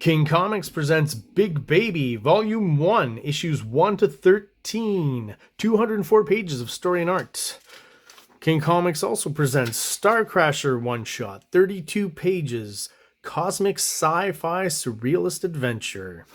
King Comics presents Big Baby, Volume 1, Issues 1 to 13, 204 pages of story and art. King Comics also presents Star Crasher one-shot, 32 pages, cosmic sci-fi surrealist adventure.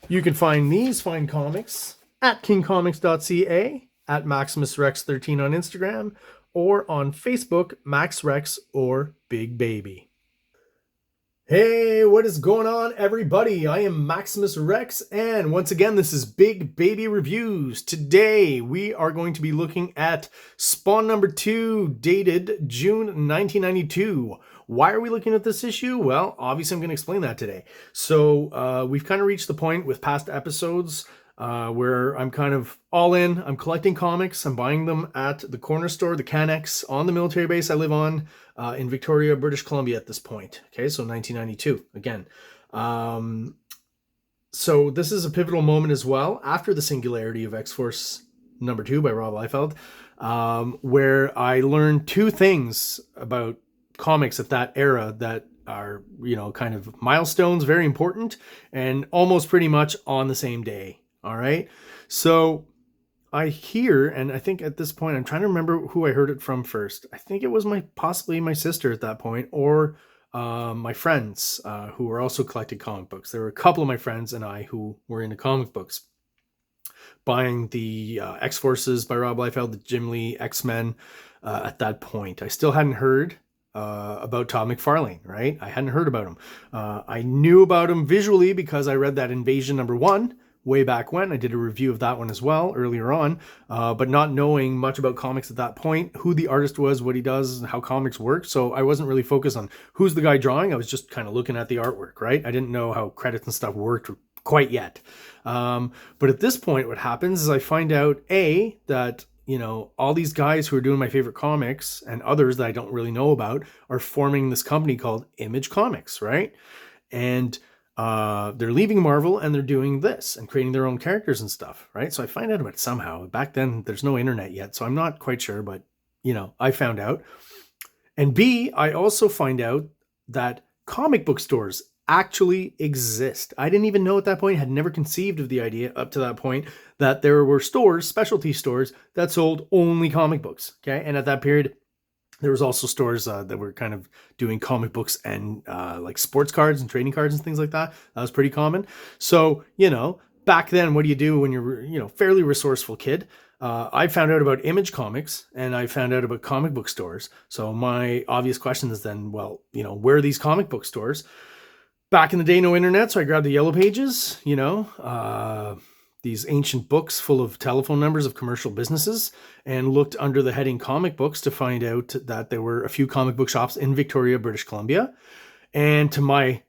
You can find these fine comics at kingcomics.ca, at MaximusRex13 on Instagram, or on Facebook, MaxRex or Big Baby. Hey, what is going on, everybody? I am Maximus Rex, and once again, this is Big Baby Reviews. Today, we are going to be looking at Spawn number 2, dated June 1992. Why are we looking at this issue? Well, obviously, I'm going to explain that today. So, we've kind of reached the point with past episodes where I'm kind of all in. I'm collecting comics. I'm buying them at the corner store, the Canex, on the military base I live on in Victoria, British Columbia at this point. Okay, so 1992 again. So this is a pivotal moment as well after the singularity of X-Force number 2 by Rob Liefeld, where I learned two things about comics at that era that are, kind of milestones, very important, and almost pretty much on the same day. All right. So I hear, and I think at this point, I'm trying to remember who I heard it from first. I think it was possibly my sister at that point, or my friends who were also collecting comic books. There were a couple of my friends and I who were into comic books, buying the X-Forces by Rob Liefeld, the Jim Lee X-Men at that point. I still hadn't heard about Todd McFarlane, right? I hadn't heard about him. I knew about him visually because I read that Invasion number 1 way back when. I did a review of that one as well earlier on, but not knowing much about comics at that point, who the artist was, what he does, and how comics work. So I wasn't really focused on who's the guy drawing. I was just kind of looking at the artwork, right? I didn't know how credits and stuff worked quite yet. But at this point, what happens is I find out, that all these guys who are doing my favorite comics and others that I don't really know about are forming this company called Image Comics, right? And they're leaving Marvel and they're doing this and creating their own characters and stuff, right? So I find out about it somehow. Back then, there's no internet yet, so I'm not quite sure, but, I found out. And B, I also find out that comic book stores actually exist. I didn't even know at that point, had never conceived of the idea up to that point, that there were stores, specialty stores, that sold only comic books, okay? And at that period, there was also stores that were kind of doing comic books and like sports cards and trading cards and things like that. That was pretty common. So, back then, what do you do when you're, fairly resourceful kid? I found out about Image Comics and I found out about comic book stores. So my obvious question is then, well, where are these comic book stores? Back in the day, no internet, so I grabbed the Yellow Pages, these ancient books full of telephone numbers of commercial businesses, and looked under the heading comic books to find out that there were a few comic book shops in Victoria, British Columbia. And to my,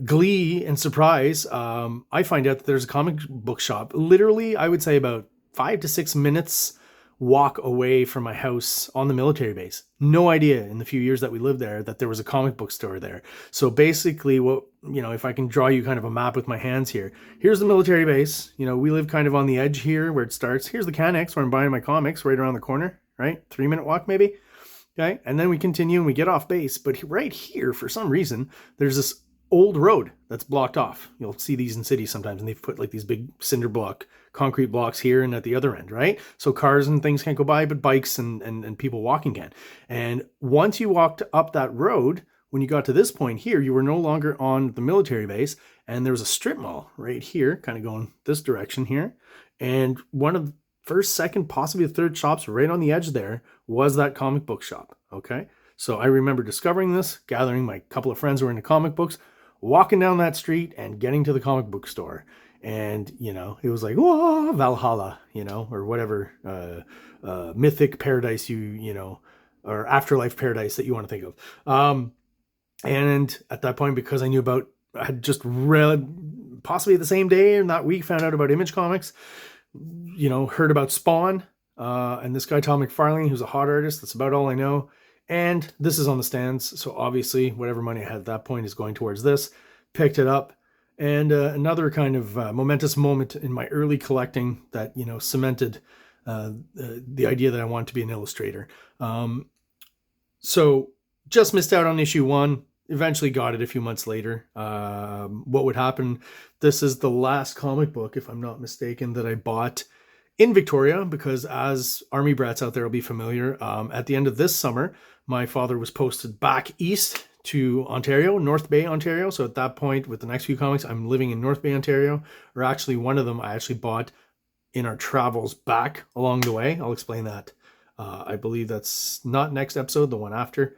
glee and surprise, I find out that there's a comic book shop, literally, I would say about 5 to 6 minutes walk away from my house on the military base. No idea in the few years that we lived there that there was a comic book store there. So basically what, if I can draw you kind of a map with my hands here, here's the military base. We live kind of on the edge here where it starts. Here's the Canex where I'm buying my comics right around the corner, right? 3-minute walk maybe. Okay. And then we continue and we get off base. But right here, for some reason, there's this old road that's blocked off. You'll see these in cities sometimes, and they've put like these big cinder block concrete blocks here and at the other end, right? So cars and things can't go by, but bikes and people walking can. And once you walked up that road, when you got to this point here, you were no longer on the military base, and there was a strip mall right here, kind of going this direction here. And one of the first, second, possibly the third shops right on the edge there was that comic book shop, okay? So I remember discovering this, gathering my couple of friends who were into comic books, walking down that street and getting to the comic book store. And, it was like, whoa, Valhalla, or whatever mythic paradise or afterlife paradise that you want to think of. And at that point, because I had just read, possibly the same day and that week, found out about Image Comics, heard about Spawn, and this guy, Tom McFarlane, who's a hot artist. That's about all I know. And this is on the stands. So obviously, whatever money I had at that point is going towards this. Picked it up. And another kind of momentous moment in my early collecting that, cemented the idea that I wanted to be an illustrator. So just missed out on issue 1. eventually got it a few months later. What would happen? This is the last comic book, if I'm not mistaken, that I bought in Victoria, because as Army brats out there will be familiar, at the end of this summer, my father was posted back east to Ontario, North Bay, Ontario. So at that point, with the next few comics, I'm living in North Bay, Ontario, or actually one of them I actually bought in our travels back along the way. I'll explain that. I believe that's not next episode, the one after.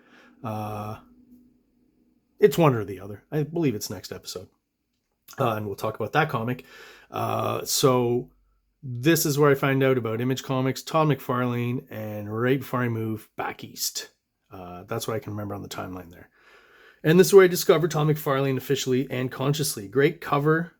It's one or the other. I believe it's next episode. And we'll talk about that comic. So this is where I find out about Image Comics, Todd McFarlane, and right before I move back east. That's what I can remember on the timeline there. And this is where I discovered Todd McFarlane officially and consciously. Great cover,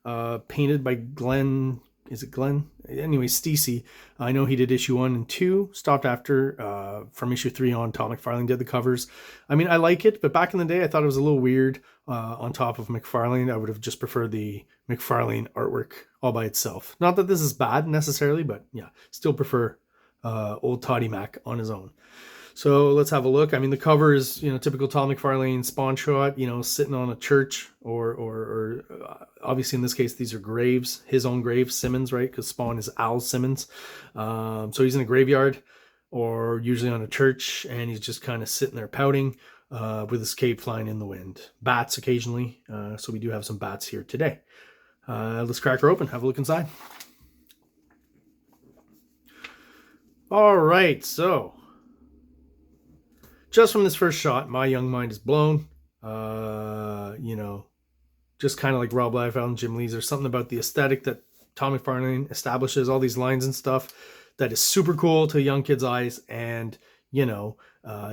painted by Glenn. Is it Glenn? Anyway, Stacey. I know he did issue 1 and 2. Stopped after from issue 3 on. Todd McFarlane did the covers. I mean, I like it, but back in the day, I thought it was a little weird on top of McFarlane. I would have just preferred the McFarlane artwork all by itself. Not that this is bad necessarily, but yeah, still prefer old Toddy Mac on his own. So let's have a look. I mean, the cover is, you know, typical Todd McFarlane Spawn shot, you know, sitting on a church or obviously in this case, these are graves, his own grave, Simmons, right? Because Spawn is Al Simmons. So he's in a graveyard or usually on a church, and he's just kind of sitting there pouting with his cape flying in the wind. Bats occasionally. So we do have some bats here today. Let's crack her open, have a look inside. All right, so just from this first shot, my young mind is blown. You know, just kind of like Rob Liefeld and Jim Lee's. There's something about the aesthetic that Tom McFarlane establishes, all these lines and stuff, that is super cool to a young kid's eyes, and, you know,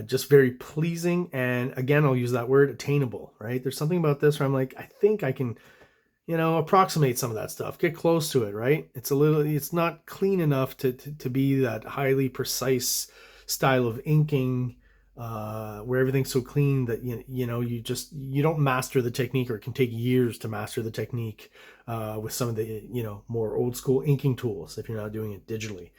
just very pleasing. And again, I'll use that word, attainable, right? There's something about this where I'm like, I think I can, you know, approximate some of that stuff, get close to it, right? It's not clean enough to be that highly precise style of inking, where everything's so clean that you know you don't master the technique, or it can take years to master the technique with some of the, you know, more old school inking tools if you're not doing it digitally.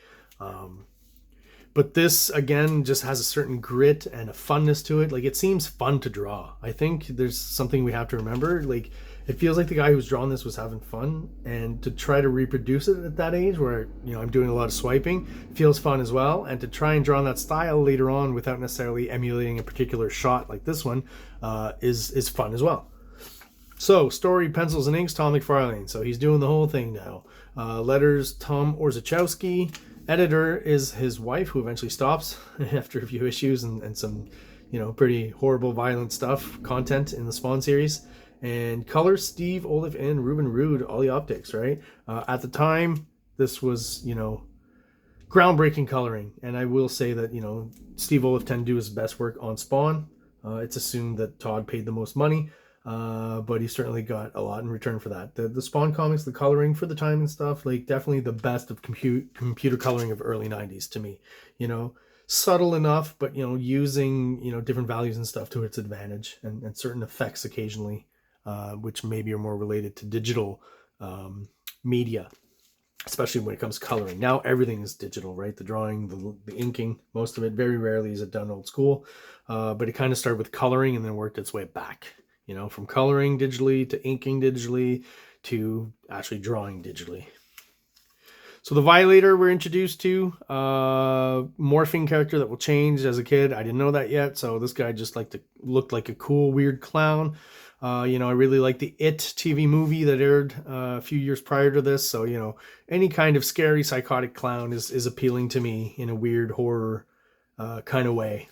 But this again just has a certain grit and a funness to it. Like, it seems fun to draw. I think there's something we have to remember. Like, it feels like the guy who's drawn this was having fun, and to try to reproduce it at that age where, you know, I'm doing a lot of swiping feels fun as well. And to try and draw in that style later on without necessarily emulating a particular shot like this one is fun as well. So, story, pencils and inks, Tom McFarlane. So he's doing the whole thing now. Letters, Tom Orzechowski. Editor is his wife, who eventually stops after a few issues and some, you know, pretty horrible, violent stuff, content in the Spawn series. And colors, Steve Olive and Ruben Rude, Ollie Optics, right? At the time, this was, you know, groundbreaking coloring. And I will say that, you know, Steve Olive tended to do his best work on Spawn. It's assumed that Todd paid the most money, but he certainly got a lot in return for that. The Spawn comics, the coloring for the time and stuff, like, definitely the best of computer coloring of early 90s to me. You know, subtle enough, but, you know, using, you know, different values and stuff to its advantage, and certain effects occasionally, which maybe are more related to digital media, especially when it comes to coloring. Now everything is digital, right? The drawing, the inking, most of it. Very rarely is it done old school, but it kind of started with coloring and then worked its way back, you know, from coloring digitally to inking digitally to actually drawing digitally. So the Violator we're introduced to, morphing character that will change as a kid. I didn't know that yet, so this guy just looked like a cool, weird clown. You know, I really like the It TV movie that aired a few years prior to this. So, you know, any kind of scary, psychotic clown is appealing to me in a weird horror kind of way.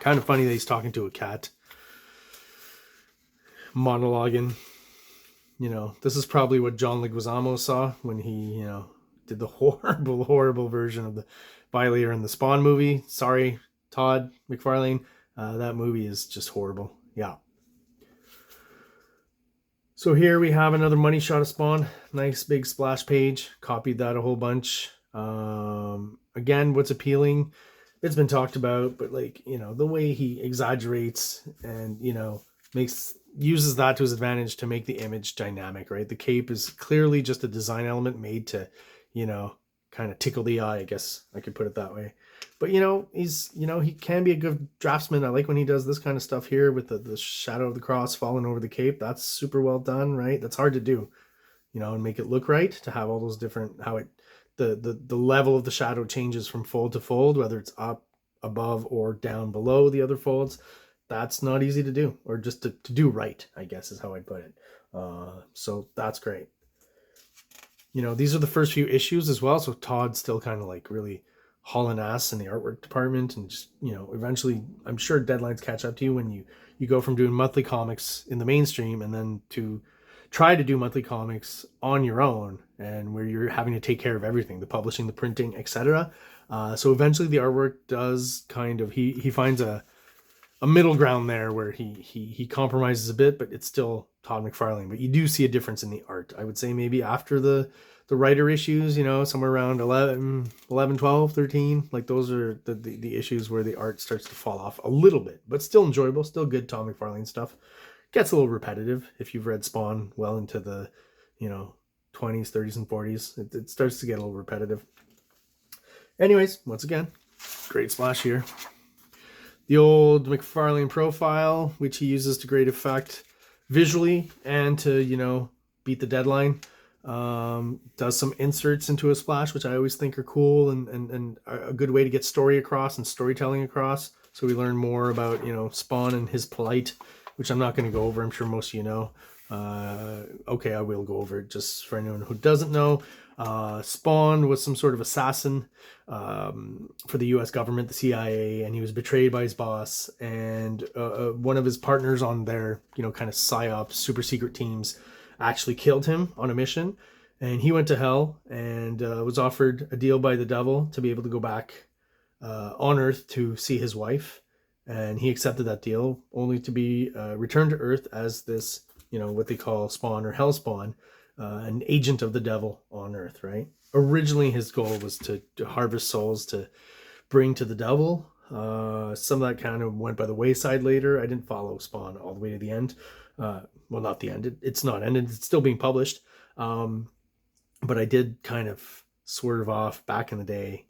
Kind of funny that he's talking to a cat. Monologuing. You know, this is probably what John Leguizamo saw when he, you know, did the horrible, horrible version of the Violator in the Spawn movie. Sorry, Todd McFarlane. That movie is just horrible. Yeah. So here we have another money shot of Spawn. Nice big splash page. Copied that a whole bunch. Again, what's appealing, it's been talked about, but, like, you know, the way he exaggerates and, you know, uses that to his advantage to make the image dynamic, right? The cape is clearly just a design element made to, you know, kind of tickle the eye, I guess I could put it that way. But he can be a good draftsman. I like when he does this kind of stuff here with the shadow of the cross falling over the cape. That's super well done, right? That's hard to do, and make it look right, to have all those different, how it, the level of the shadow changes from fold to fold, whether it's up above or down below the other folds. That's not easy to do, or just to do right, I guess is how I'd put it. So that's great. These are the first few issues as well, so Todd's still kind of like really hauling ass in the artwork department, and just eventually I'm sure deadlines catch up to you when you go from doing monthly comics in the mainstream and then to try to do monthly comics on your own, and where you're having to take care of everything, the publishing, the printing, etc. So eventually the artwork does kind of, he finds a middle ground there where he compromises a bit, but it's still Todd McFarlane. But you do see a difference in the art. I would say maybe after the writer issues, somewhere around 11, 12, 13, like those are the issues where the art starts to fall off a little bit, but still enjoyable, still good Todd McFarlane stuff. Gets a little repetitive if you've read Spawn well into the 20s, 30s, and 40s. It starts to get a little repetitive. Anyways, once again, great splash here. The old McFarlane profile, which he uses to great effect visually and to, beat the deadline. Does some inserts into a splash, which I always think are cool and a good way to get story across and storytelling across. So we learn more about, Spawn and his plight, which I'm not going to go over. I'm sure most of you know. Okay, I will go over it just for anyone who doesn't know. Spawn was some sort of assassin for the U.S. government, the CIA, and he was betrayed by his boss. And one of his partners on their, kind of psyop super secret teams actually killed him on a mission. And he went to hell and was offered a deal by the devil to be able to go back on Earth to see his wife. And he accepted that deal, only to be returned to Earth as this, what they call Spawn or Hellspawn, an agent of the devil on Earth, right? Originally, his goal was to harvest souls to bring to the devil. Some of that kind of went by the wayside later. I didn't follow Spawn all the way to the end. Well, not the end. It's not ended. It's still being published. But I did kind of swerve off back in the day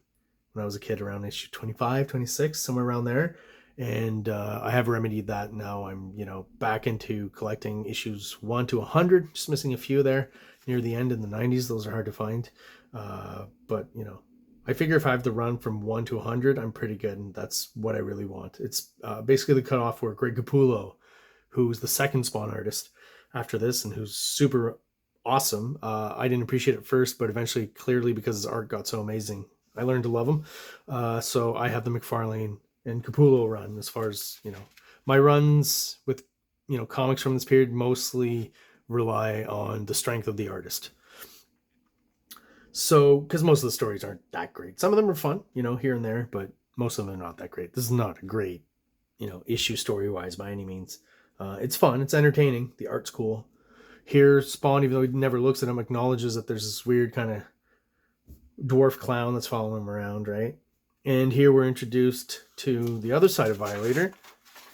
when I was a kid, around issue 25, 26, somewhere around there. And I have remedied that now. I'm, back into collecting issues 1 to 100, just missing a few there near the end in the 90s. Those are hard to find. But, I figure if I have to run from 1 to 100, I'm pretty good. And that's what I really want. It's basically the cutoff where Greg Capullo, who's the second Spawn artist after this and who's super awesome. I didn't appreciate it first, but eventually, clearly, because his art got so amazing, I learned to love him. So I have the McFarlane and Capullo run as far as, my runs with, comics from this period mostly rely on the strength of the artist. So, because most of the stories aren't that great. Some of them are fun, here and there, but most of them are not that great. This is not a great, issue story-wise by any means. It's fun. It's entertaining. The art's cool. Here, Spawn, even though he never looks at him, acknowledges that there's this weird kind of dwarf clown that's following him around, right? And here we're introduced to the other side of Violator,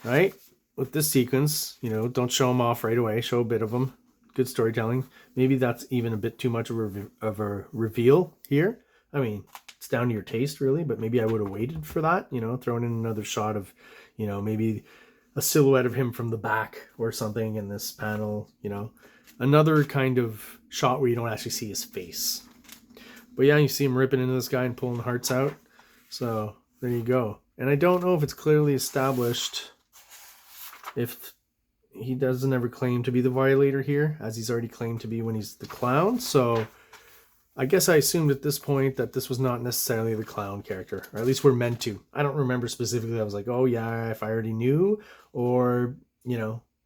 right? With this sequence, don't show him off right away. Show a bit of him. Good storytelling. Maybe that's even a bit too much of a reveal here. I mean, it's down to your taste, really, but maybe I would have waited for that, throwing in another shot of, maybe a silhouette of him from the back or something in this panel, Another kind of shot where you don't actually see his face. But yeah, you see him ripping into this guy and pulling the hearts out. So there you go. And I don't know if it's clearly established if he doesn't ever claim to be the Violator here, as he's already claimed to be when he's the clown. So I guess I assumed at this point that this was not necessarily the clown character, or at least we're meant to. I don't remember specifically. I was like, oh yeah, if I already knew, or,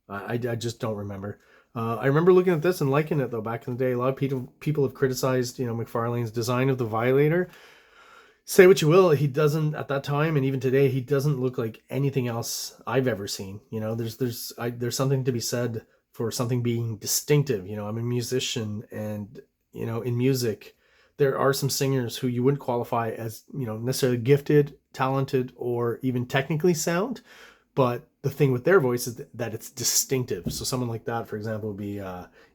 I just don't remember. I remember looking at this and liking it, though, back in the day. A lot of people have criticized, McFarlane's design of the Violator. Say what you will, he doesn't, at that time and even today, he doesn't look like anything else I've ever seen. There's something to be said for something being distinctive. I'm a musician, and, in music, there are some singers who you wouldn't qualify as, necessarily gifted, talented, or even technically sound, but the thing with their voice is that it's distinctive. So someone like that, for example, would be,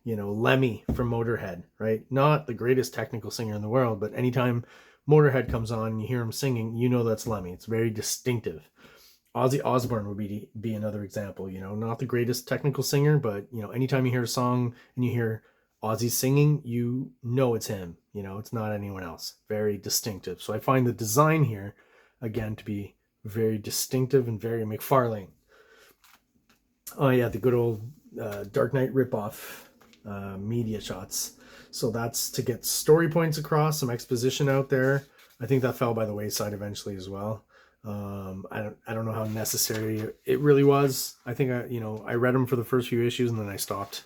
Lemmy from Motorhead, right? Not the greatest technical singer in the world, but anytime Motorhead comes on and you hear him singing, you know that's Lemmy. It's very distinctive. Ozzy Osbourne would be another example, not the greatest technical singer, but, anytime you hear a song and you hear Ozzy singing, you know it's him, it's not anyone else. Very distinctive. So I find the design here, again, to be very distinctive and very McFarlane. Oh yeah, the good old Dark Knight ripoff media shots. So that's to get story points across, some exposition out there. I think that fell by the wayside eventually as well. I don't know how necessary it really was. I think I read them for the first few issues and then I stopped.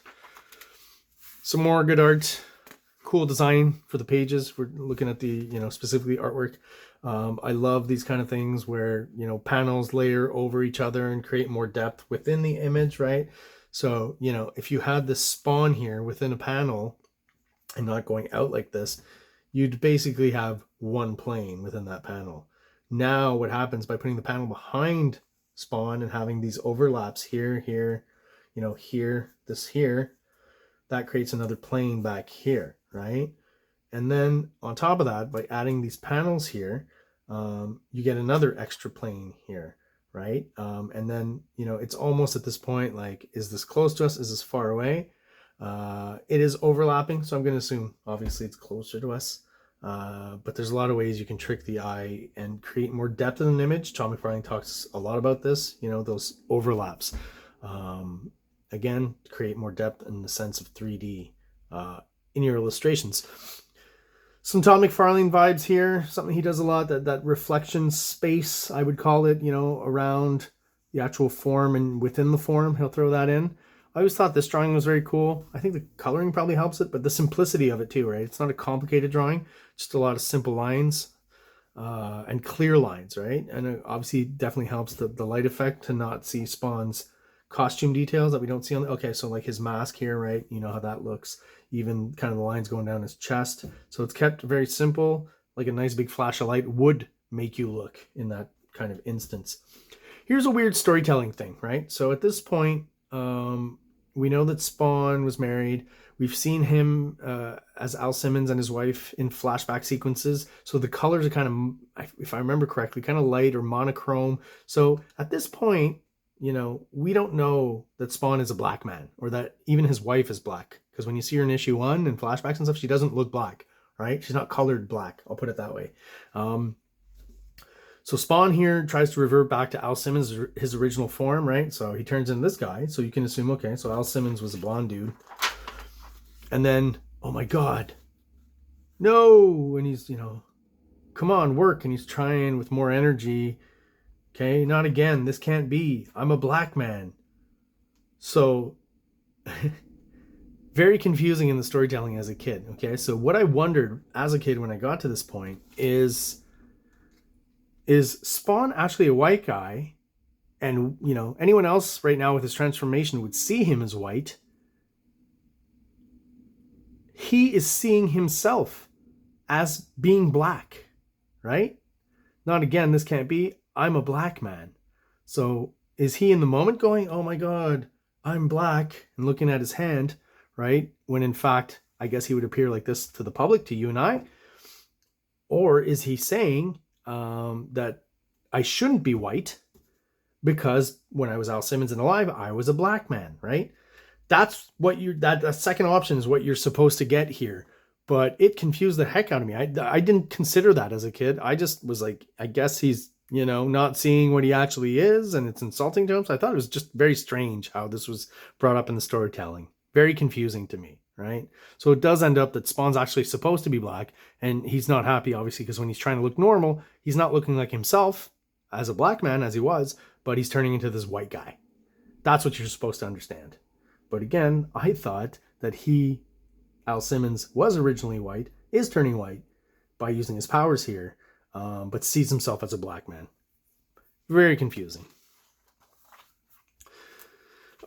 Some more good art, cool design for the pages. We're looking at the specifically artwork. I love these kind of things where panels layer over each other and create more depth within the image, right? So if you had this Spawn here within a panel and not going out like this, you'd basically have one plane within that panel. Now what happens by putting the panel behind Spawn and having these overlaps here, here, here, this here, that creates another plane back here, right? And then on top of that, by adding these panels here, you get another extra plane here, right? And then, it's almost at this point, like, is this close to us? Is this far away? It is overlapping, so I'm going to assume, obviously, it's closer to us. But there's a lot of ways you can trick the eye and create more depth in an image. Tom McFarlane talks a lot about this, those overlaps. Again, create more depth in the sense of 3D in your illustrations. Some Tom McFarlane vibes here, something he does a lot, that reflection space, I would call it, around the actual form and within the form, he'll throw that in. I always thought this drawing was very cool. I think the coloring probably helps it, but the simplicity of it too, right? It's not a complicated drawing, just a lot of simple lines and clear lines, right? And it obviously definitely helps the light effect to not see Spawn's costume details that we don't see on okay, so like his mask here, right? You know how that looks, even kind of the lines going down his chest. So it's kept very simple, like a nice big flash of light would make you look in that kind of instance. Here's a weird storytelling thing, right? So at this point, we know that Spawn was married. We've seen him as Al Simmons and his wife in flashback sequences. So the colors are kind of, if I remember correctly, kind of light or monochrome. So at this point, we don't know that Spawn is a black man or that even his wife is black. Because when you see her in issue 1 and flashbacks and stuff, she doesn't look black, right? She's not colored black. I'll put it that way. So Spawn here tries to revert back to Al Simmons, his original form, right? So he turns into this guy. So you can assume, okay, so Al Simmons was a blonde dude. And then, oh my God, no. And he's, come on, work. And he's trying with more energy. Okay, not again. This can't be. I'm a black man. So very confusing in the storytelling as a kid. Okay, so what I wondered as a kid when I got to this point is Spawn actually a white guy? And, anyone else right now with his transformation would see him as white. He is seeing himself as being black, right? Not again, this can't be. I'm a black man. So is he in the moment going, oh my God, I'm black, and looking at his hand, right? When in fact, I guess he would appear like this to the public, to you and I. Or is he saying that I shouldn't be white because when I was Al Simmons and alive, I was a black man, right? That's what that second option is what you're supposed to get here. But it confused the heck out of me. I didn't consider that as a kid. I just was like, I guess he's, not seeing what he actually is and it's insulting to him. So I thought it was just very strange how this was brought up in the storytelling. Very confusing to me, right? So it does end up that Spawn's actually supposed to be black and he's not happy, obviously, because when he's trying to look normal, he's not looking like himself as a black man as he was, but he's turning into this white guy. That's what you're supposed to understand. But again, I thought that Al Simmons, was originally white, is turning white by using his powers here, but sees himself as a black man. Very confusing.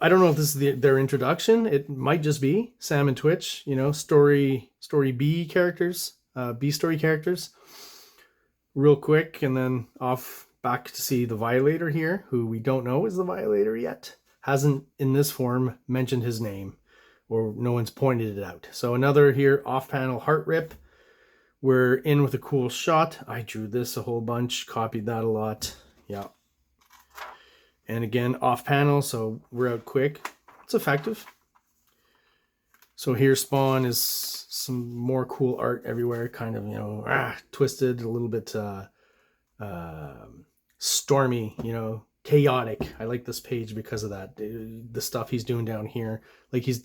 I don't know if this is their introduction. It might just be Sam and Twitch, story B characters, B story characters. Real quick, and then off back to see the Violator here, who we don't know is the Violator yet. Hasn't, in this form, mentioned his name, or no one's pointed it out. So another here, off-panel heart rip. We're in with a cool shot. I drew this a whole bunch, copied that a lot. Yeah. And again, off-panel, so we're out quick. It's effective. So here Spawn is some more cool art everywhere, kind of, you know, twisted, a little bit stormy, you know, chaotic. I like this page because of that. The stuff he's doing down here. Like he's